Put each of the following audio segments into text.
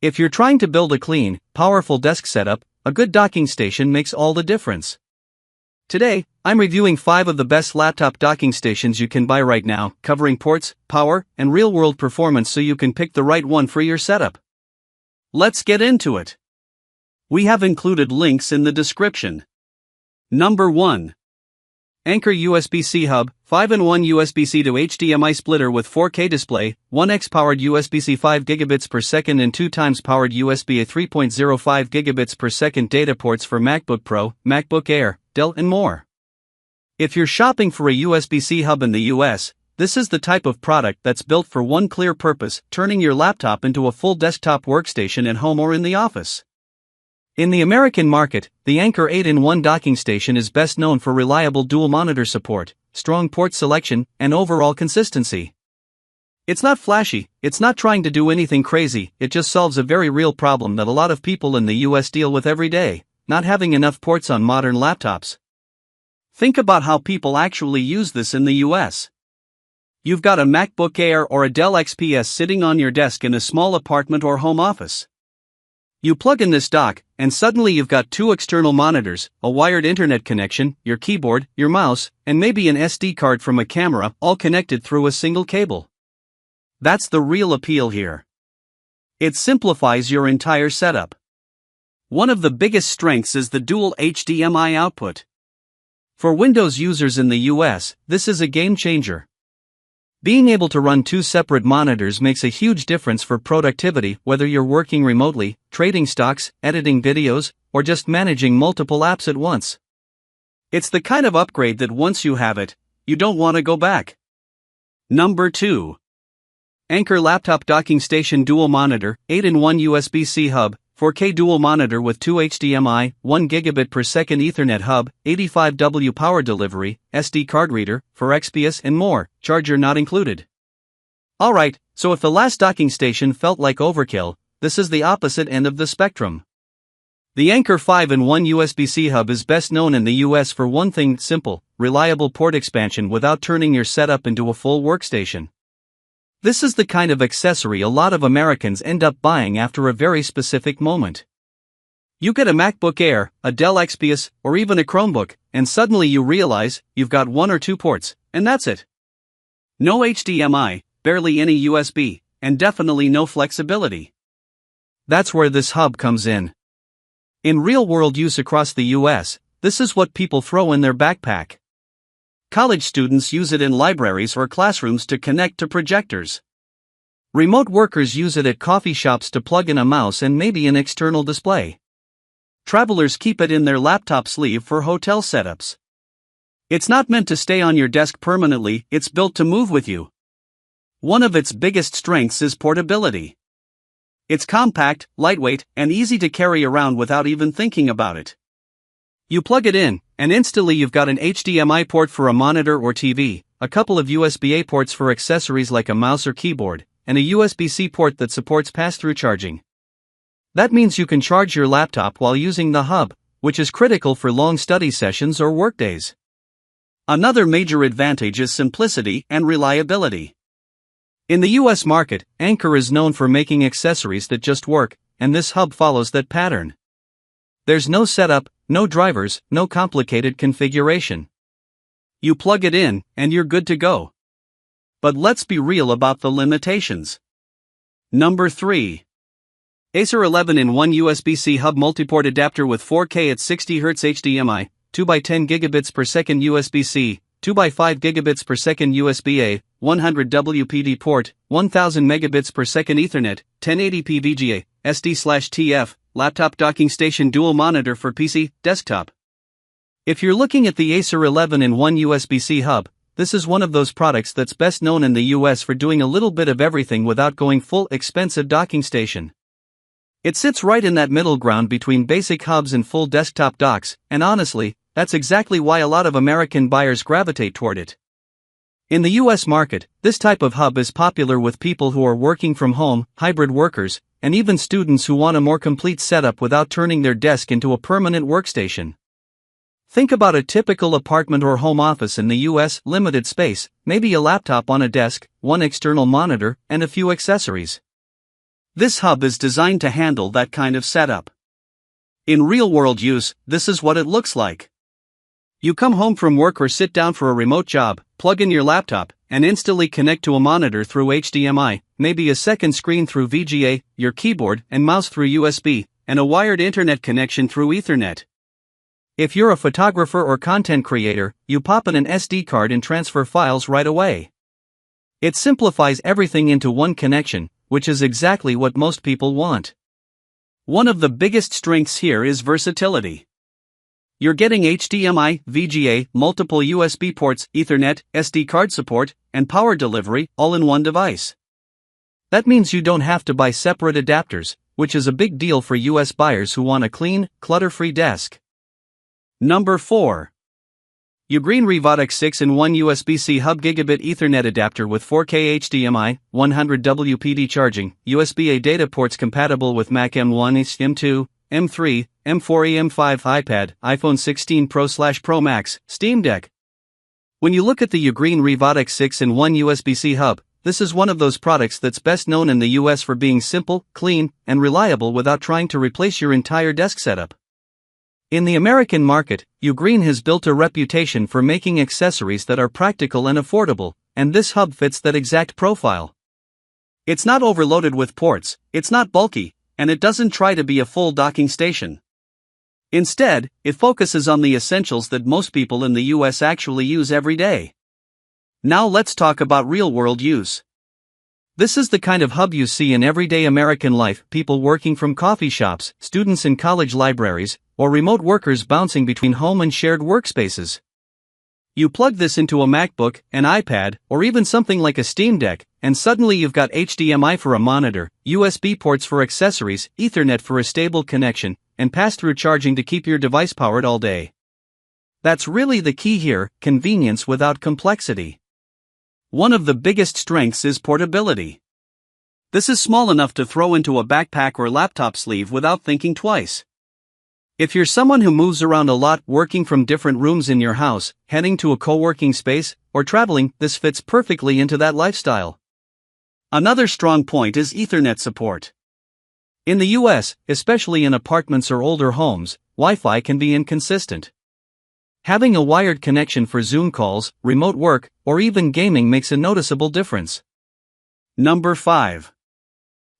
If you're trying to build a clean, powerful desk setup, a good docking station makes all the difference. Today, I'm reviewing 5 of the best laptop docking stations you can buy right now, covering ports, power, and real-world performance so you can pick the right one for your setup. Let's get into it. We have included links in the description. Number 1. Anker USB-C Hub, 5-in-1 USB-C to HDMI splitter with 4K display, 1x powered USB-C 5 gigabits per second and 2 times powered USB-A 3.05 gigabits per second data ports for MacBook Pro, MacBook Air, Dell and more. If you're shopping for a USB-C hub in the US, this is the type of product that's built for one clear purpose: turning your laptop into a full desktop workstation at home or in the office. In the American market, the Anker 8-in-1 docking station is best known for reliable dual monitor support, strong port selection, and overall consistency. It's not flashy, it's not trying to do anything crazy, it just solves a very real problem that a lot of people in the US deal with every day: not having enough ports on modern laptops. Think about how people actually use this in the US. You've got a MacBook Air or a Dell XPS sitting on your desk in a small apartment or home office. You plug in this dock, and suddenly you've got 2 external monitors, a wired internet connection, your keyboard, your mouse, and maybe an SD card from a camera, all connected through a single cable. That's the real appeal here. It simplifies your entire setup. One of the biggest strengths is the dual HDMI output. For Windows users in the US, this is a game changer. Being able to run 2 separate monitors makes a huge difference for productivity, whether you're working remotely, trading stocks, editing videos, or just managing multiple apps at once. It's the kind of upgrade that once you have it, you don't want to go back. Number 2. Anker Laptop Docking Station Dual Monitor, 8-in-1 USB-C Hub, 4K Dual Monitor with 2 HDMI, 1 gigabit per second Ethernet hub, 85W power delivery, SD card reader, for XPS and more, charger not included. Alright, so if the last docking station felt like overkill, this is the opposite end of the spectrum. The Anker 5-in-1 USB-C hub is best known in the US for one thing: simple, reliable port expansion without turning your setup into a full workstation. This is the kind of accessory a lot of Americans end up buying after a very specific moment. You get a MacBook Air, a Dell XPS, or even a Chromebook, and suddenly you realize you've got 1 or 2 ports, and that's it. No HDMI, barely any USB, and definitely no flexibility. That's where this hub comes in. In real-world use across the US, this is what people throw in their backpack. College students use it in libraries or classrooms to connect to projectors. Remote workers use it at coffee shops to plug in a mouse and maybe an external display. Travelers keep it in their laptop sleeve for hotel setups. It's not meant to stay on your desk permanently, it's built to move with you. One of its biggest strengths is portability. It's compact, lightweight, and easy to carry around without even thinking about it. You plug it in, and instantly you've got an HDMI port for a monitor or TV, a couple of USB-A ports for accessories like a mouse or keyboard, and a USB-C port that supports pass-through charging. That means you can charge your laptop while using the hub, which is critical for long study sessions or workdays. Another major advantage is simplicity and reliability. In the US market, Anker is known for making accessories that just work, and this hub follows that pattern. There's no setup, no drivers, no complicated configuration. You plug it in, and you're good to go. But let's be real about the limitations. Number 3. Acer 11-in-1 USB-C hub multiport adapter with 4K at 60Hz HDMI, 2x10 gigabits per second USB-C, 2x5 gigabits per second USB-A, 100 WPD port, 1000 megabits per second Ethernet, 1080p VGA, SD/TF, laptop docking station dual monitor for PC, desktop. If you're looking at the Acer 11-in-1 USB-C hub, this is one of those products that's best known in the US for doing a little bit of everything without going full expensive docking station. It sits right in that middle ground between basic hubs and full desktop docks, and honestly, that's exactly why a lot of American buyers gravitate toward it. In the US market, this type of hub is popular with people who are working from home, hybrid workers, and even students who want a more complete setup without turning their desk into a permanent workstation. Think about a typical apartment or home office in the US: limited space, maybe a laptop on a desk, one external monitor, and a few accessories. This hub is designed to handle that kind of setup. In real-world use, this is what it looks like. You come home from work or sit down for a remote job, plug in your laptop, and instantly connect to a monitor through HDMI, maybe a second screen through VGA, your keyboard and mouse through USB, and a wired internet connection through Ethernet. If you're a photographer or content creator, you pop in an SD card and transfer files right away. It simplifies everything into one connection, which is exactly what most people want. One of the biggest strengths here is versatility. You're getting HDMI, VGA, multiple USB ports, Ethernet, SD card support, and power delivery, all in one device. That means you don't have to buy separate adapters, which is a big deal for US buyers who want a clean, clutter-free desk. Number 4. Ugreen Revotic 6-in-1 USB-C Hub Gigabit Ethernet Adapter with 4K HDMI, 100 WPD charging, USB-A data ports compatible with Mac M1, M2, M3, M4, M5, iPad, iPhone 16 Pro/Pro Max, Steam Deck. When you look at the Ugreen Revotic 6-in-1 USB-C hub, this is one of those products that's best known in the US for being simple, clean, and reliable without trying to replace your entire desk setup. In the American market, Ugreen has built a reputation for making accessories that are practical and affordable, and this hub fits that exact profile. It's not overloaded with ports, it's not bulky, and it doesn't try to be a full docking station. Instead, it focuses on the essentials that most people in the US actually use every day. Now let's talk about real-world use. This is the kind of hub you see in everyday American life, people working from coffee shops, students in college libraries, or remote workers bouncing between home and shared workspaces. You plug this into a MacBook, an iPad, or even something like a Steam Deck, and suddenly you've got HDMI for a monitor, USB ports for accessories, Ethernet for a stable connection, and pass-through charging to keep your device powered all day. That's really the key here, convenience without complexity. One of the biggest strengths is portability. This is small enough to throw into a backpack or laptop sleeve without thinking twice. If you're someone who moves around a lot, working from different rooms in your house, heading to a co-working space, or traveling, this fits perfectly into that lifestyle. Another strong point is Ethernet support. In the US, especially in apartments or older homes, Wi-Fi can be inconsistent. Having a wired connection for Zoom calls, remote work, or even gaming makes a noticeable difference. Number 5.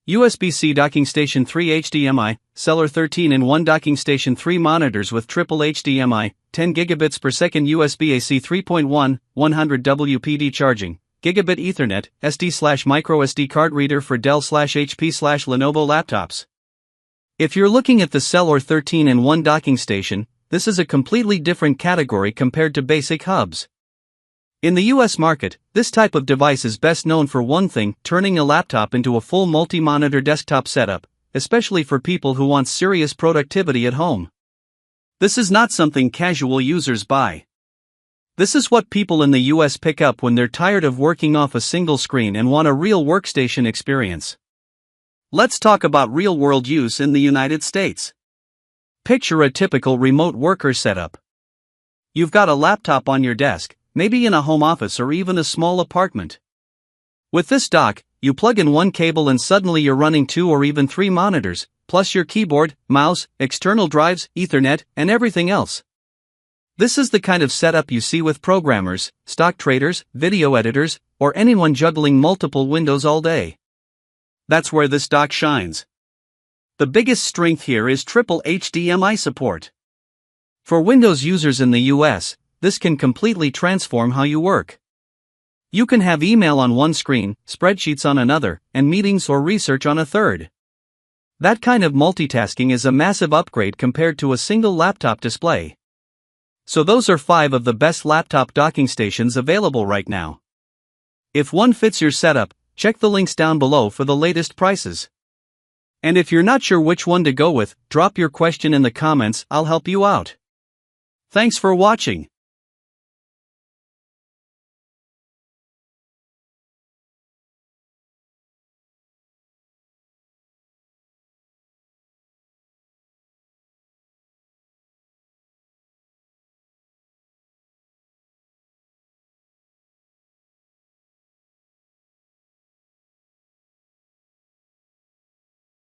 USB-C Docking Station 3 HDMI, Cellular 13-in-1 Docking Station 3 monitors with triple HDMI, 10 gigabits per second USB-AC 3.1, 100 WPD charging, Gigabit Ethernet, SD/microSD card reader for Dell/HP/Lenovo laptops. If you're looking at the Cellular 13-in-1 docking station, this is a completely different category compared to basic hubs. In the US market, this type of device is best known for one thing, turning a laptop into a full multi-monitor desktop setup, especially for people who want serious productivity at home. This is not something casual users buy. This is what people in the US pick up when they're tired of working off a single screen and want a real workstation experience. Let's talk about real-world use in the United States. Picture a typical remote worker setup. You've got a laptop on your desk, maybe in a home office or even a small apartment. With this dock, you plug in one cable and suddenly you're running 2 or even 3 monitors, plus your keyboard, mouse, external drives, Ethernet, and everything else. This is the kind of setup you see with programmers, stock traders, video editors, or anyone juggling multiple windows all day. That's where this dock shines. The biggest strength here is triple HDMI support. For Windows users in the US, this can completely transform how you work. You can have email on one screen, spreadsheets on another, and meetings or research on a third. That kind of multitasking is a massive upgrade compared to a single laptop display. So those are 5 of the best laptop docking stations available right now. If one fits your setup, check the links down below for the latest prices. And if you're not sure which one to go with, drop your question in the comments, I'll help you out. Thanks for watching.